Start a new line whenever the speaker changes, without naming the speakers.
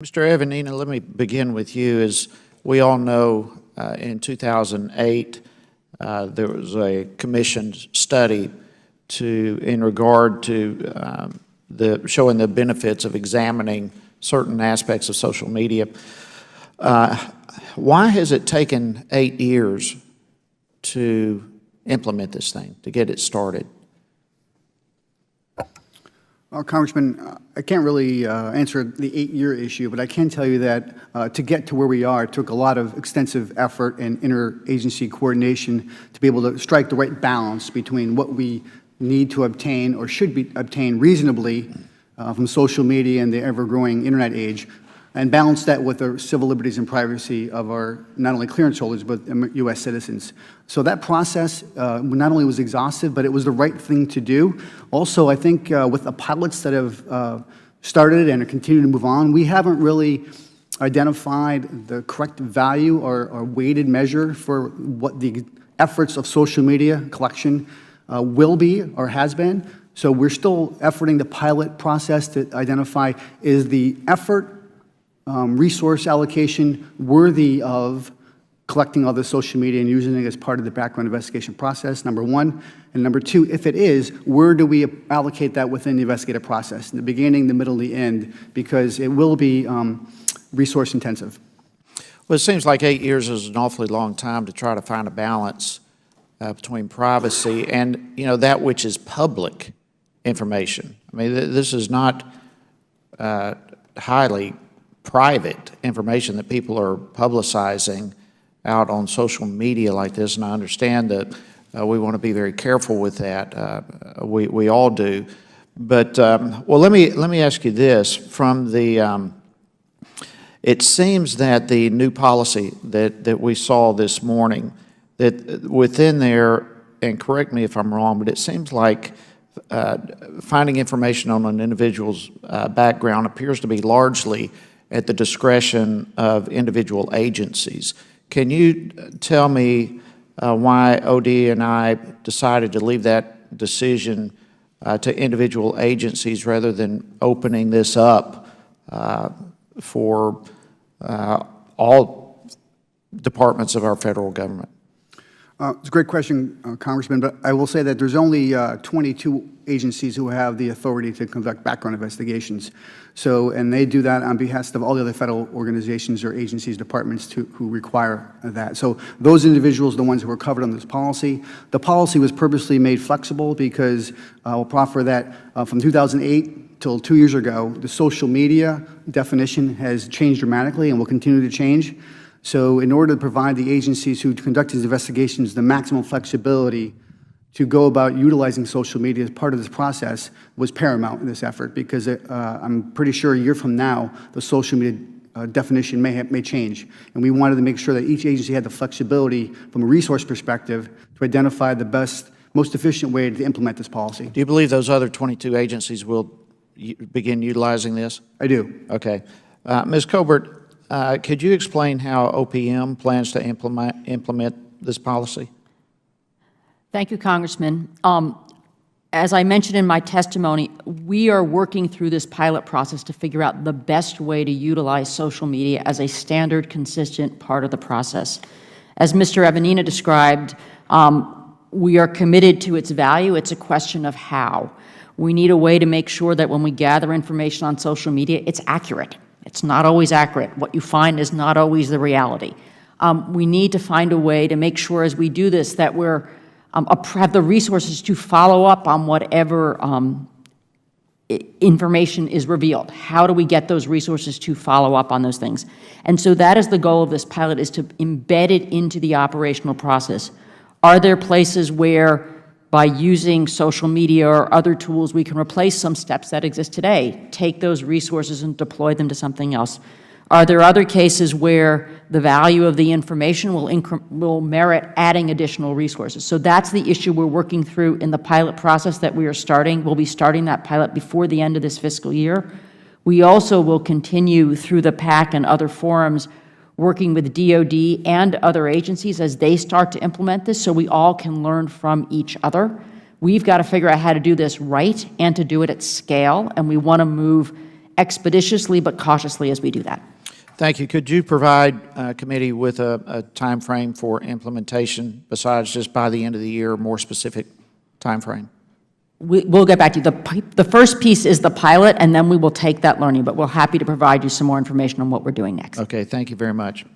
Mr. Evanina, let me begin with you. As we all know, in 2008, there was a commissioned study in regard to showing the benefits of examining certain aspects of social media. Why has it taken 8 years to implement this thing, to get it started?
Well, Congressman, I can't really answer the 8-year issue, but I can tell you that to get to where we are, it took a lot of extensive effort and interagency coordination to be able to strike the right balance between what we need to obtain or should be obtained reasonably from social media and the ever-growing Internet age, and balance that with the civil liberties and privacy of our not only clearance holders but U.S. citizens. So that process not only was exhaustive, but it was the right thing to do. Also, I think with the pilots that have started and are continuing to move on, we haven't really identified the correct value or weighted measure for what the efforts of social media collection will be or has been. So we're still efforting the pilot process to identify, is the effort resource allocation worthy of collecting all the social media and using it as part of the background investigation process, number one. And number two, if it is, where do we allocate that within the investigative process, in the beginning, the middle, the end, because it will be resource intensive.
Well, it seems like 8 years is an awfully long time to try to find a balance between privacy and, that which is public information. I mean, this is not highly private information that people are publicizing out on social media like this, and I understand that we want to be very careful with that. We all do. But well, let me ask you this: from the, it seems that the new policy that we saw this morning, that within there, and correct me if I'm wrong, but it seems like finding information on an individual's background appears to be largely at the discretion of individual agencies. Can you tell me why OD and I decided to leave that decision to individual agencies rather than opening this up for all departments of our federal government?
It's a great question, Congressman, but I will say that there's only 22 agencies who have the authority to conduct background investigations. So, and they do that on behalf of all the other federal organizations or agencies, departments who require that. So those individuals are the ones who are covered under this policy. The policy was purposely made flexible because I'll proffer that from 2008 till 2 years ago, the social media definition has changed dramatically and will continue to change. So in order to provide the agencies who conduct these investigations the maximum flexibility to go about utilizing social media as part of this process was paramount in this effort, because I'm pretty sure a year from now, the social media definition may change. And we wanted to make sure that each agency had the flexibility from a resource perspective to identify the best, most efficient way to implement this policy.
Do you believe those other 22 agencies will begin utilizing this?
I do.
Okay. Ms. Colbert, could you explain how OPM plans to implement this policy?
Thank you, Congressman. As I mentioned in my testimony, we are working through this pilot process to figure out the best way to utilize social media as a standard, consistent part of the process. As Mr. Evanina described, we are committed to its value. It's a question of how. We need a way to make sure that when we gather information on social media, it's accurate. It's not always accurate. What you find is not always the reality. We need to find a way to make sure as we do this that we're have the resources to follow up on whatever information is revealed. How do we get those resources to follow up on those things? And so that is the goal of this pilot, is to embed it into the operational process. Are there places where by using social media or other tools, we can replace some steps that exist today, take those resources and deploy them to something else? Are there other cases where the value of the information will merit adding additional resources? So that's the issue we're working through in the pilot process that we are starting. We'll be starting that pilot before the end of this fiscal year. We also will continue through the PAC and other forums working with DOD and other agencies as they start to implement this, so we all can learn from each other. We've got to figure out how to do this right and to do it at scale, and we want to move expeditiously but cautiously as we do that.
Thank you. Could you provide committee with a timeframe for implementation besides just by the end of the year, more specific timeframe?
We'll get back to you. The first piece is the pilot, and then we will take that learning, but we're happy to provide you some more information on what we're doing next.
Okay, thank you very much.